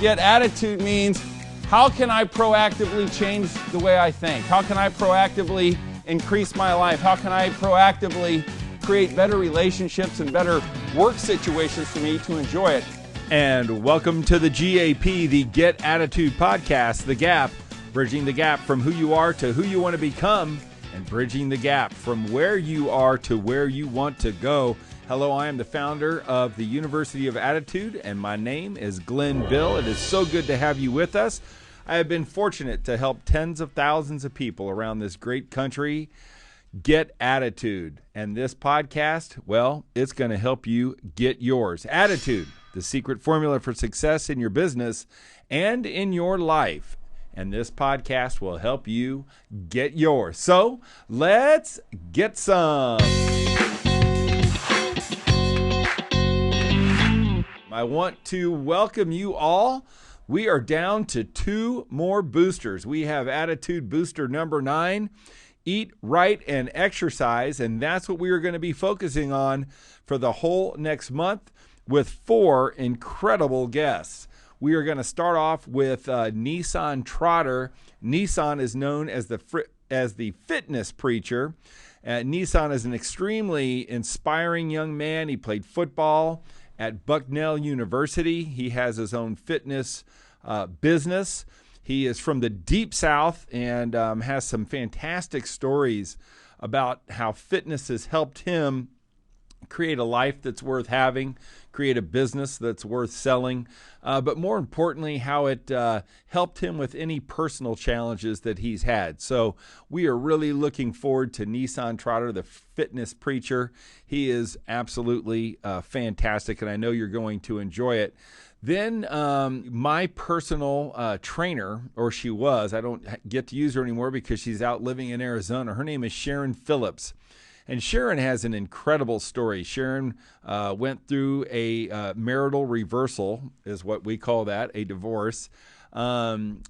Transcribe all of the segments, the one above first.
Get attitude means, how can I proactively change the way I think? How can I proactively increase my life? How can I proactively create better relationships and better work situations for me to enjoy it? And welcome to the GAP, the Get Attitude Podcast, The Gap, bridging the gap from who you are to who you want to become, and bridging the gap from where you are to where you want to go. Hello, I am the founder of the University of Attitude, and my name is Glenn Bill. It is so good to have you with us. I have been fortunate to help tens of thousands of people around this great country get attitude. And this podcast, well, it's going to help you get yours. Attitude, the secret formula for success in your business and in your life. And this podcast will help you get yours. So let's get some. I want to welcome you all. We are down to 2 more boosters. We have Attitude Booster number 9, Eat Right and Exercise, and that's what we are going to be focusing on for the whole next month with 4 incredible guests. We are going to start off with Nissan Trotter. Nissan is known as the fitness preacher. Nissan is an extremely inspiring young man. He played football at Bucknell University. He has his own fitness business. He is from the Deep South and has some fantastic stories about how fitness has helped him create a life that's worth having, create a business that's worth selling, but more importantly, how it helped him with any personal challenges that he's had. So we are really looking forward to Nissan Trotter, the fitness preacher. He is absolutely fantastic, and I know you're going to enjoy it. Then my personal trainer, or she was, I don't get to use her anymore because she's out living in Arizona. Her name is Sharon Phillips. And Sharon has an incredible story. Sharon went through a marital reversal, is what we call that, a divorce.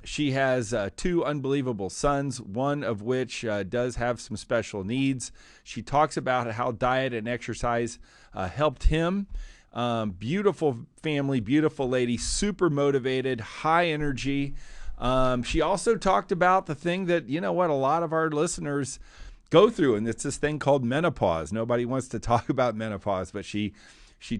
She has 2 unbelievable sons, one of which does have some special needs. She talks about how diet and exercise helped him. Beautiful family, beautiful lady, super motivated, high energy. She also talked about the thing that, a lot of our listeners go through, and it's this thing called menopause. Nobody wants to talk about menopause, but she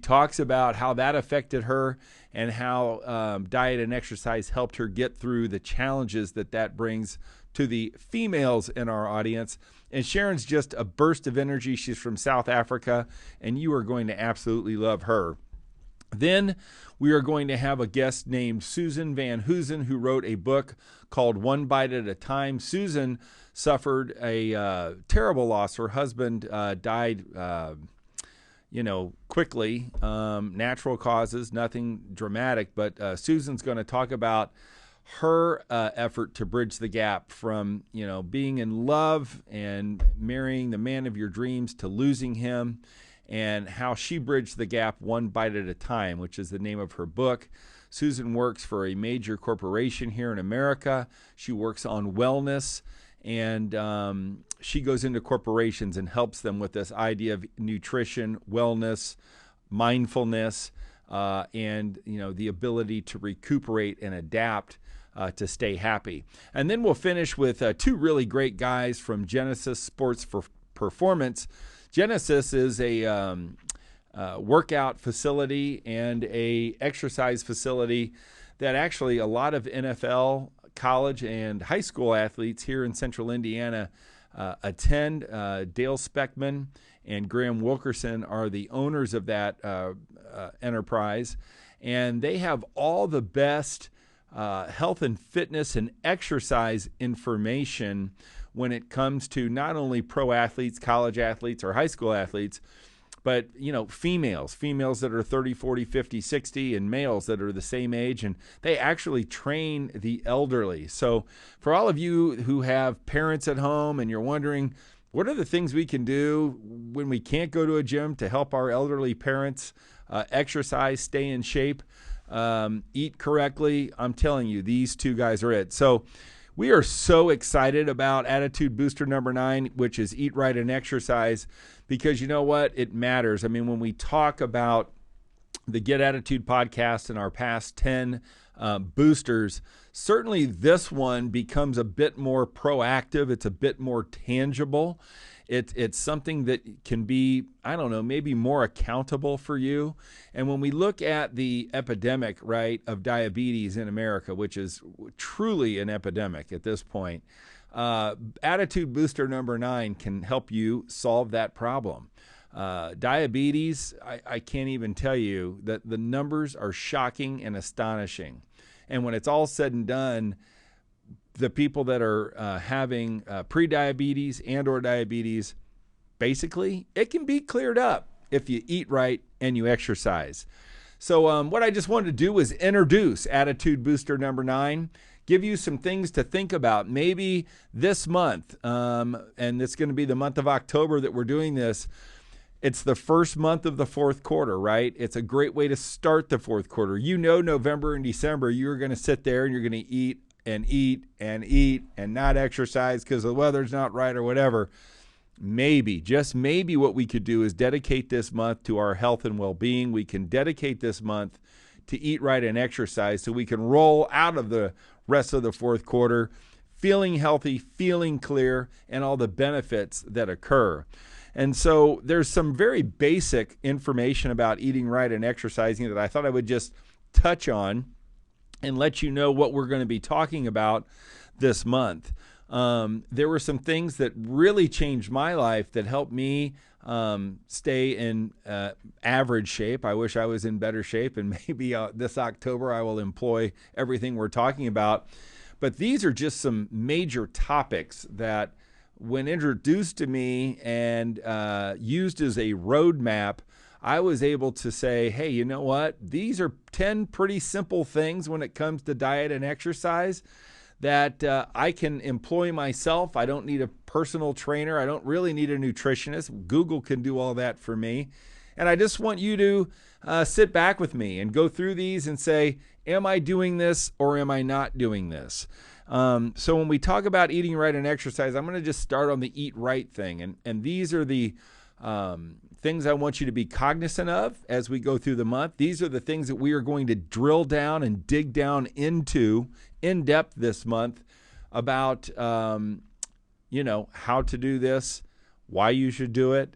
talks about how that affected her and how diet and exercise helped her get through the challenges that brings to the females in our audience. And Sharon's just a burst of energy. She's from South Africa, and you are going to absolutely love her. Then we are going to have a guest named Susan Van Hoosen, who wrote a book called One Bite at a Time. Susan suffered a terrible loss. Her husband died, quickly, natural causes, nothing dramatic. But Susan's going to talk about her effort to bridge the gap from, being in love and marrying the man of your dreams to losing him, and how she bridged the gap one bite at a time, which is the name of her book. Susan works for a major corporation here in America. She works on wellness, and she goes into corporations and helps them with this idea of nutrition, wellness, mindfulness, and the ability to recuperate and adapt to stay happy. And then we'll finish with 2 really great guys from Genesis Sports for Performance. Genesis is a workout facility and a exercise facility that actually a lot of NFL, college, and high school athletes here in central Indiana attend. Dale Speckman and Graham Wilkerson are the owners of that enterprise, and they have all the best health and fitness and exercise information when it comes to not only pro athletes, college athletes, or high school athletes, but, females that are 30, 40, 50, 60, and males that are the same age, and they actually train the elderly. So for all of you who have parents at home and you're wondering, what are the things we can do when we can't go to a gym to help our elderly parents exercise, stay in shape, eat correctly? I'm telling you, these 2 guys are it. So we are so excited about Attitude Booster number 9, which is Eat Right and Exercise, because you know what? It matters. I mean, when we talk about the Get Attitude podcast and our past 10 boosters. Certainly this one becomes a bit more proactive. It's a bit more tangible. It's something that can be, I don't know, maybe more accountable for you. And when we look at the epidemic, right, of diabetes in America, which is truly an epidemic at this point, Attitude Booster number 9 can help you solve that problem. Diabetes, I can't even tell you that the numbers are shocking and astonishing. And when it's all said and done, the people that are having prediabetes and or diabetes, basically, it can be cleared up if you eat right and you exercise. So what I just wanted to do was introduce Attitude Booster number 9, give you some things to think about. Maybe this month, and it's going to be the month of October that we're doing this. It's the first month of the fourth quarter, right? It's a great way to start the fourth quarter. You know, November and December, you're going to sit there and you're going to eat and eat and eat and not exercise because the weather's not right or whatever. Maybe, just maybe what we could do is dedicate this month to our health and well-being. We can dedicate this month to eat right and exercise so we can roll out of the rest of the fourth quarter feeling healthy, feeling clear, and all the benefits that occur. And so there's some very basic information about eating right and exercising that I thought I would just touch on and let you know what we're going to be talking about this month. There were some things that really changed my life that helped me stay in average shape. I wish I was in better shape, and maybe this October I will employ everything we're talking about. But these are just some major topics that, when introduced to me and used as a roadmap, I was able to say, hey, you know what? These are 10 pretty simple things when it comes to diet and exercise that I can employ myself. I don't need a personal trainer. I don't really need a nutritionist. Google can do all that for me. And I just want you to sit back with me and go through these and say, am I doing this or am I not doing this? So when we talk about eating right and exercise, I'm going to just start on the eat right thing. And these are the things I want you to be cognizant of as we go through the month. These are the things that we are going to drill down and dig down into in depth this month about, how to do this, why you should do it,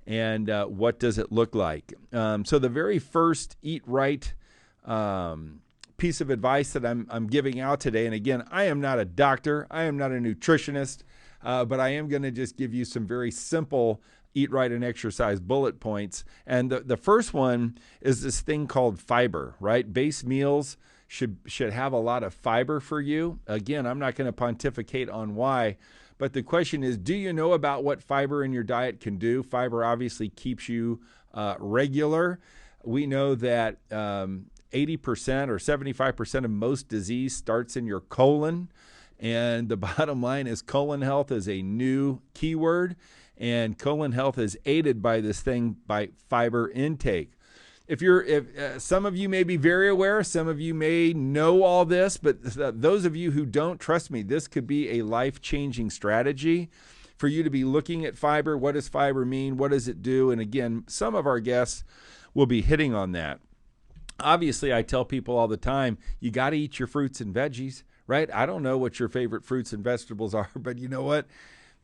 and what does it look like. So the very first eat right piece of advice that I'm giving out today, and again, I am not a doctor, I am not a nutritionist, but I am going to just give you some very simple eat right and exercise bullet points. And the first one is this thing called fiber, right? Base meals should have a lot of fiber for you. Again, I'm not going to pontificate on why, but the question is, do you know about what fiber in your diet can do? Fiber obviously keeps you regular. We know that 80% or 75% of most disease starts in your colon. And the bottom line is colon health is a new keyword, and colon health is aided by this thing, by fiber intake. If some of you may be very aware, some of you may know all this, but those of you who don't, trust me, this could be a life-changing strategy for you to be looking at fiber. What does fiber mean? What does it do? And again, some of our guests will be hitting on that. Obviously, I tell people all the time, you got to eat your fruits and veggies, right? I don't know what your favorite fruits and vegetables are, but you know what?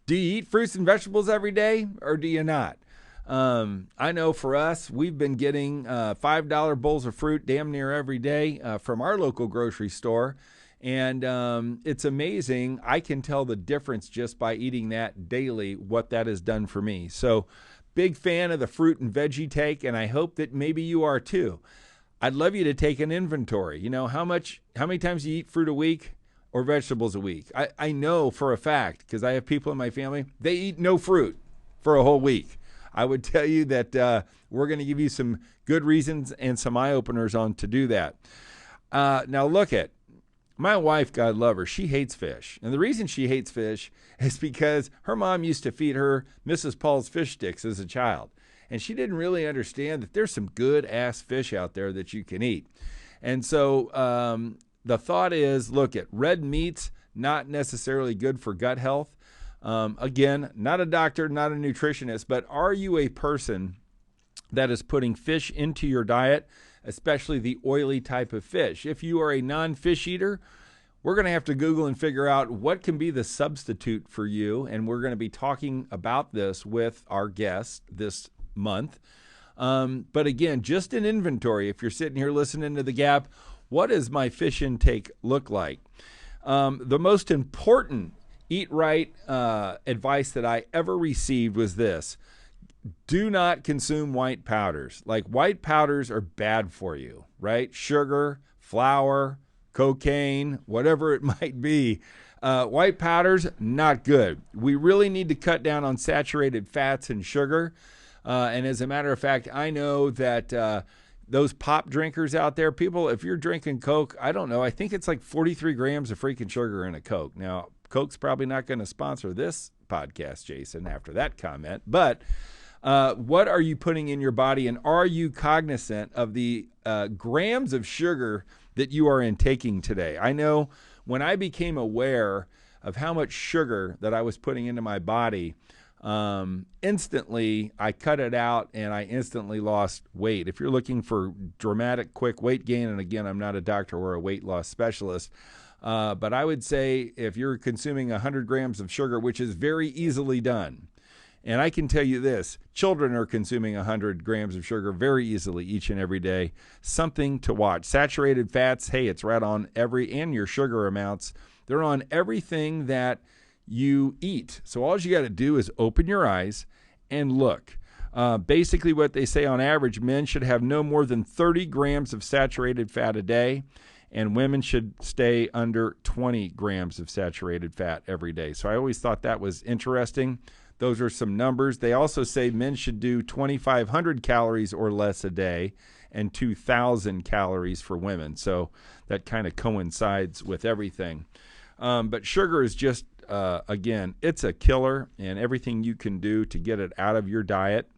Do you eat fruits and vegetables every day or do you not? I know for us, we've been getting $5 bowls of fruit damn near every day from our local grocery store. And it's amazing. I can tell the difference just by eating that daily, what that has done for me. So big fan of the fruit and veggie take, and I hope that maybe you are too. I'd love you to take an inventory. You know, how many times you eat fruit a week or vegetables a week? I know for a fact, because I have people in my family, they eat no fruit for a whole week. I would tell you that we're going to give you some good reasons and some eye-openers on to do that. Now look at my wife, God love her, she hates fish. And the reason she hates fish is because her mom used to feed her Mrs. Paul's fish sticks as a child. And she didn't really understand that there's some good-ass fish out there that you can eat. And so the thought is, look, at red meats, not necessarily good for gut health. Again, not a doctor, not a nutritionist, but are you a person that is putting fish into your diet especially the oily type of fish. If you are a non-fish eater, we're going to have to Google and figure out what can be the substitute for you, and we're going to be talking about this with our guest this month. But again, just an inventory. If you're sitting here listening to The Gap, what does my fish intake look like? The most important eat right advice that I ever received was this: do not consume white powders. Like, white powders are bad for you, right? Sugar, flour, cocaine, whatever it might be. White powders, not good. We really need to cut down on saturated fats and sugar. And as a matter of fact, I know that those pop drinkers out there, people, if you're drinking Coke, I don't know, I think it's like 43 grams of freaking sugar in a Coke. Now, Coke's probably not going to sponsor this podcast, Jason, after that comment. But what are you putting in your body, and are you cognizant of the grams of sugar that you are intaking today? I know when I became aware of how much sugar that I was putting into my body, instantly I cut it out and I instantly lost weight. If you're looking for dramatic, quick weight gain, and again, I'm not a doctor or a weight loss specialist, but I would say if you're consuming 100 grams of sugar, which is very easily done, and I can tell you this, children are consuming 100 grams of sugar very easily each and every day. Something to watch. Saturated fats, hey, it's right on and your sugar amounts, they're on everything that you eat. So all you got to do is open your eyes and look. Basically what they say, on average, men should have no more than 30 grams of saturated fat a day, and women should stay under 20 grams of saturated fat every day. So I always thought that was interesting. Those are some numbers. They also say men should do 2,500 calories or less a day, and 2,000 calories for women. So that kind of coincides with everything. But sugar is just, again, it's a killer, and everything you can do to get it out of your diet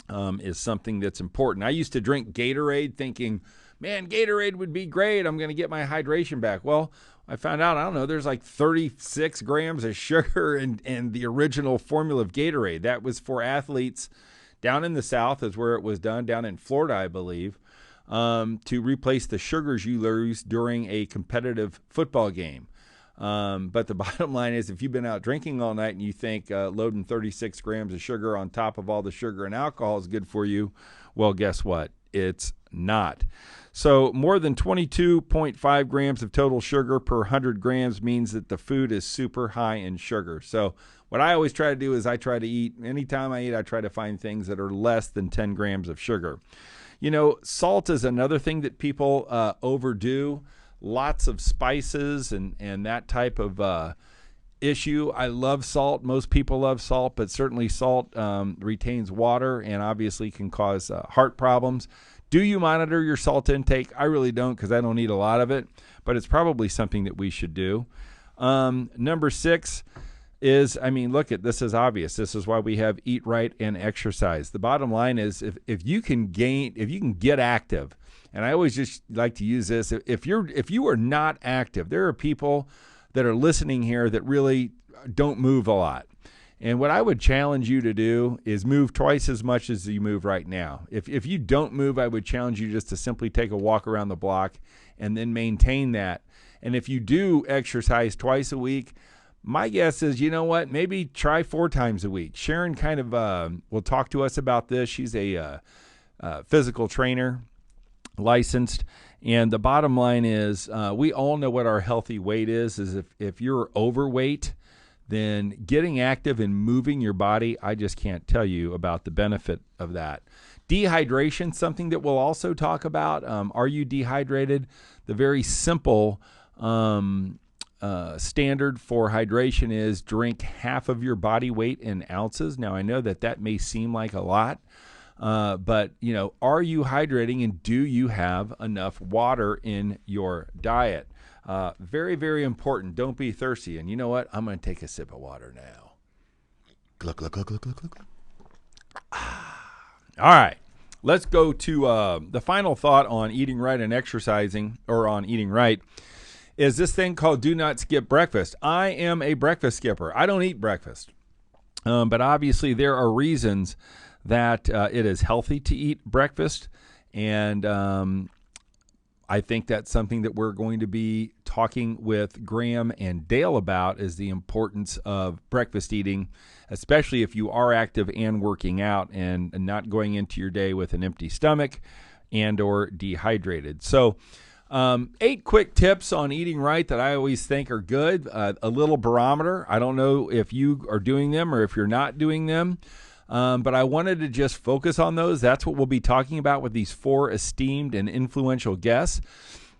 is something that's important. I used to drink Gatorade thinking, man, Gatorade would be great. I'm going to get my hydration back. Well, I found out, I don't know, there's like 36 grams of sugar in the original formula of Gatorade. That was for athletes down in the South, is where it was done, down in Florida, I believe, to replace the sugars you lose during a competitive football game. But the bottom line is, if you've been out drinking all night and you think loading 36 grams of sugar on top of all the sugar and alcohol is good for you, well, guess what? It's not. So more than 22.5 grams of total sugar per 100 grams means that the food is super high in sugar. So what I always try to do is I try to eat, anytime I eat, I try to find things that are less than 10 grams of sugar. You know, salt is another thing that people overdo. Lots of spices and that type of issue. I love salt. Most people love salt, but certainly salt retains water and obviously can cause heart problems. Do you monitor your salt intake? I really don't, because I don't eat a lot of it, but it's probably something that we should do. Number 6 is, I mean, look, this is obvious. This is why we have eat right and exercise. The bottom line is, if you can get active, and I always just like to use this, if you are not active, there are people that are listening here that really don't move a lot. And what I would challenge you to do is move twice as much as you move right now. If you don't move, I would challenge you just to simply take a walk around the block and then maintain that. And if you do exercise twice a week, my guess is, you know what, maybe try 4 times a week. Sharon kind of will talk to us about this. She's a physical trainer, licensed. And the bottom line is, we all know what our healthy weight is if you're overweight, then getting active and moving your body, I just can't tell you about the benefit of that. Dehydration, something that we'll also talk about. Are you dehydrated? The very simple standard for hydration is drink half of your body weight in ounces. Now, I know that may seem like a lot, but, you know, are you hydrating, and do you have enough water in your diet? Very, very important. Don't be thirsty. And you know what? I'm going to take a sip of water now. Gluck, gluck, gluck, gluck, gluck, gluck. All right. Let's go to the final thought on eating right and exercising, or on eating right, is this thing called do not skip breakfast. I am a breakfast skipper. I don't eat breakfast. But obviously there are reasons that it is healthy to eat breakfast. And I think that's something that we're going to be talking with Graham and Dale about, is the importance of breakfast eating, especially if you are active and working out and not going into your day with an empty stomach and or dehydrated. So 8 quick tips on eating right that I always think are good. A little barometer. I don't know if you are doing them or if you're not doing them. But I wanted to just focus on those. That's what we'll be talking about with these 4 esteemed and influential guests.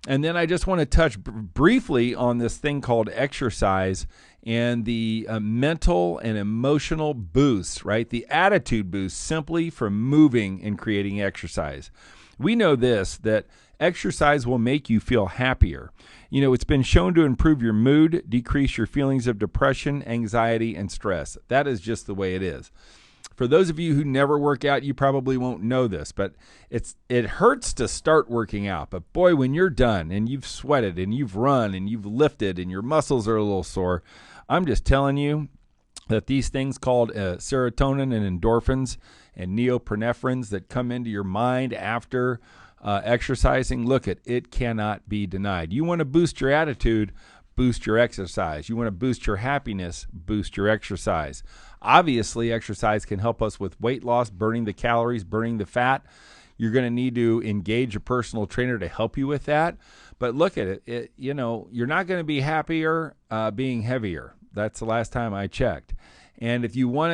And then I just want to touch briefly on this thing called exercise and the mental and emotional boost, right? The attitude boost simply from moving and creating exercise. We know this, that exercise will make you feel happier. You know, it's been shown to improve your mood, decrease your feelings of depression, anxiety, and stress. That is just the way it is. For those of you who never work out, you probably won't know this, but it hurts to start working out. But boy, when you're done and you've sweated and you've run and you've lifted and your muscles are a little sore, I'm just telling you that these things called serotonin and endorphins and neopinephrines that come into your mind after exercising, look, it cannot be denied. You want to boost your attitude, boost your exercise. You want to boost your happiness, boost your exercise. Obviously, exercise can help us with weight loss, burning the calories, burning the fat. You're going to need to engage a personal trainer to help you with that. But look at it, you know, you're not going to be happier being heavier. That's the last time I checked. And if you want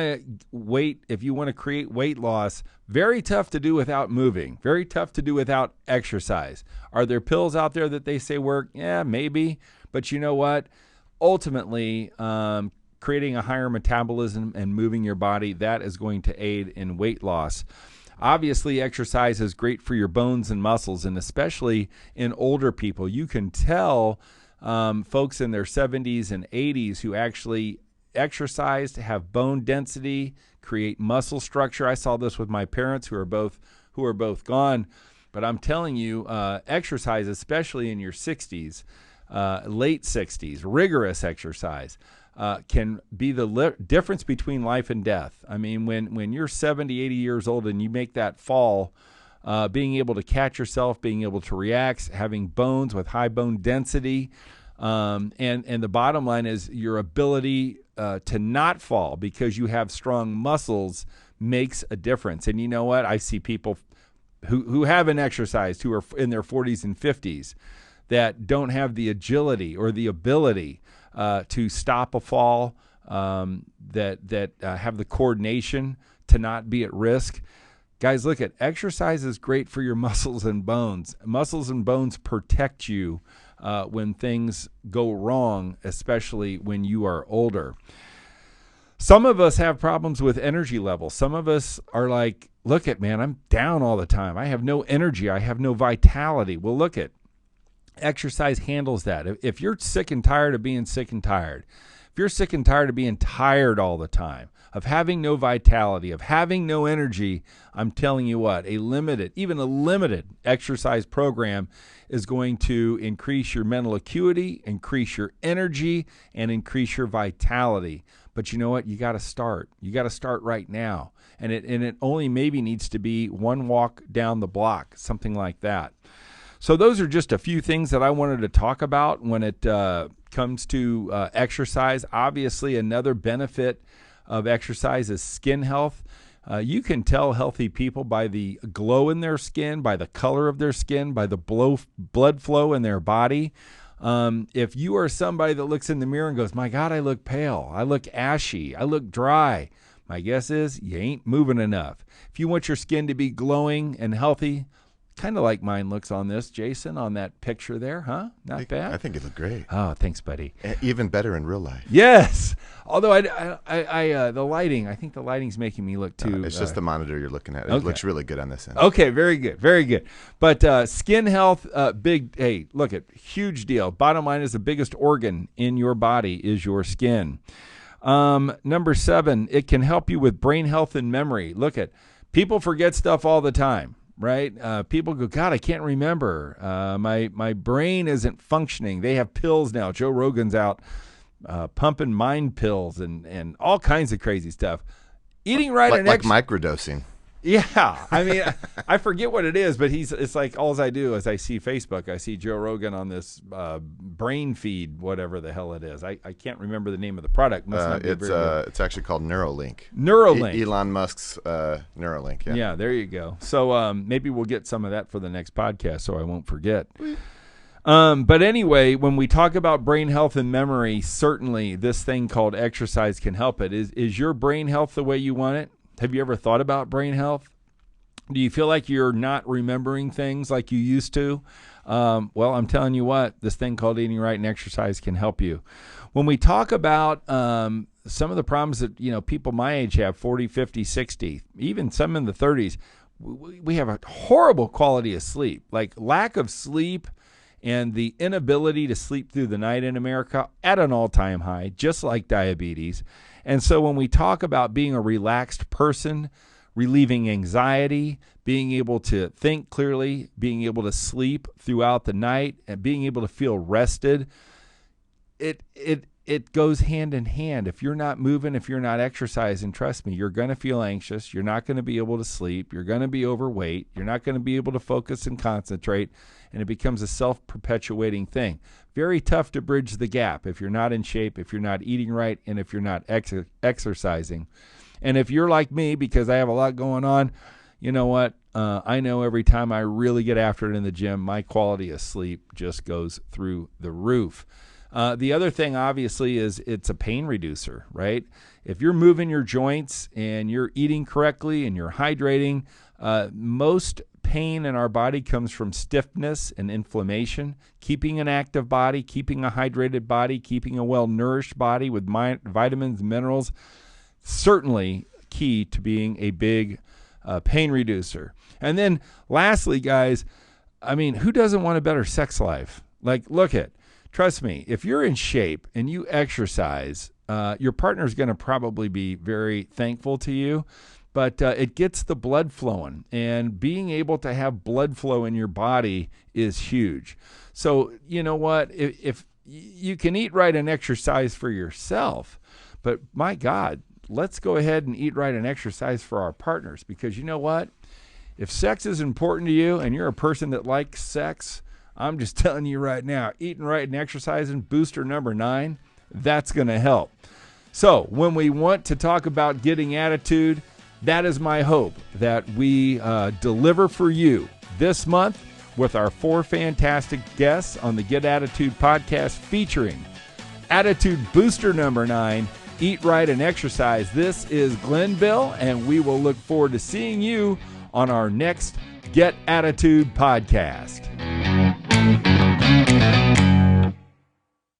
to create weight loss, very tough to do without moving, very tough to do without exercise. Are there pills out there that they say work? Yeah, maybe. But you know what? Ultimately, creating a higher metabolism and moving your body, that is going to aid in weight loss. Obviously, exercise is great for your bones and muscles, and especially in older people. You can tell folks in their 70s and 80s who actually exercise to have bone density, create muscle structure. I saw this with my parents who are both gone. But I'm telling you, exercise, especially in your 60s, late 60s, rigorous exercise, can be the difference between life and death. I mean, when you're 70, 80 years old and you make that fall, being able to catch yourself, being able to react, having bones with high bone density, and the bottom line is your ability to not fall because you have strong muscles makes a difference. And you know what? I see people who haven't exercised, who are in their 40s and 50s, that don't have the agility or the ability to stop a fall, that have the coordination to not be at risk. Guys, look, at exercise is great for your muscles and bones. Muscles and bones protect you when things go wrong, especially when you are older. Some of us have problems with energy levels. Some of us are like, look at, man, I'm down all the time. I have no energy. I have no vitality. Well, look at, exercise handles that. If you're sick and tired of being sick and tired, if you're sick and tired of being tired all the time, of having no vitality, of having no energy, I'm telling you what, even a limited exercise program is going to increase your mental acuity, increase your energy, and increase your vitality. But you know what? You got to start. You got to start right now. And it only maybe needs to be one walk down the block, something like that. So those are just a few things that I wanted to talk about when it comes to exercise. Obviously, another benefit of exercise is skin health. You can tell healthy people by the glow in their skin, by the color of their skin, by the blood flow in their body. If you are somebody that looks in the mirror and goes, my God, I look pale, I look ashy, I look dry, my guess is you ain't moving enough. If you want your skin to be glowing and healthy, kind of like mine looks on this, Jason, on that picture there, huh? Not bad. I think it looked great. Oh, thanks, buddy. Even better in real life. Yes. Although the lighting, I think the lighting's making me look too. It's just the monitor you're looking at. It okay. looks really good on this end. Okay, very good, very good. But skin health, hey, look at, huge deal. Bottom line is the biggest organ in your body is your skin. Number 7, it can help you with brain health and memory. Look at, people forget stuff all the time. Right? People go, God, I can't remember. My brain isn't functioning. They have pills now. Joe Rogan's out pumping mind pills and all kinds of crazy stuff. Eating right like microdosing. Yeah, I mean, I forget what it is, but it's like all I do is I see Facebook, I see Joe Rogan on this brain feed, whatever the hell it is. I can't remember the name of the product. Must not be very good. It's actually called Neuralink. Neuralink. Elon Musk's Neuralink. Yeah. Yeah, there you go. So maybe we'll get some of that for the next podcast, so I won't forget. But anyway, when we talk about brain health and memory, certainly this thing called exercise can help it. Is your brain health the way you want it? Have you ever thought about brain health? Do you feel like you're not remembering things like you used to? Well, I'm telling you what, this thing called eating right and exercise can help you. When we talk about some of the problems that people my age have, 40, 50, 60, even some in the 30s, we have a horrible quality of sleep, like lack of sleep and the inability to sleep through the night in America at an all-time high, just like diabetes. And so when we talk about being a relaxed person, relieving anxiety, being able to think clearly, being able to sleep throughout the night, and being able to feel rested, it goes hand in hand. If you're not moving, if you're not exercising, trust me, you're going to feel anxious. You're not going to be able to sleep. You're going to be overweight. You're not going to be able to focus and concentrate, and it becomes a self-perpetuating thing. Very tough to bridge the gap if you're not in shape, if you're not eating right, and if you're not exercising. And if you're like me, because I have a lot going on, you know what? I know every time I really get after it in the gym, my quality of sleep just goes through the roof. The other thing, obviously, is it's a pain reducer, right? If you're moving your joints and you're eating correctly and you're hydrating, most pain in our body comes from stiffness and inflammation. Keeping an active body, keeping a hydrated body, keeping a well-nourished body with vitamins, minerals, certainly key to being a big pain reducer. And then lastly, guys, I mean, who doesn't want a better sex life? Like, trust me, if you're in shape and you exercise, your partner's going to probably be very thankful to you. But it gets the blood flowing, and being able to have blood flow in your body is huge. So you know what? If you can eat right and exercise for yourself, but my God, let's go ahead and eat right and exercise for our partners, because you know what? If sex is important to you and you're a person that likes sex, I'm just telling you right now, eating right and exercising, booster number 9, that's going to help. So when we want to talk about getting attitude, that is my hope, that we deliver for you this month with our 4 fantastic guests on the Get Attitude podcast, featuring Attitude Booster number 9, Eat Right and Exercise. This is Glenn Bill, and we will look forward to seeing you on our next Get Attitude podcast.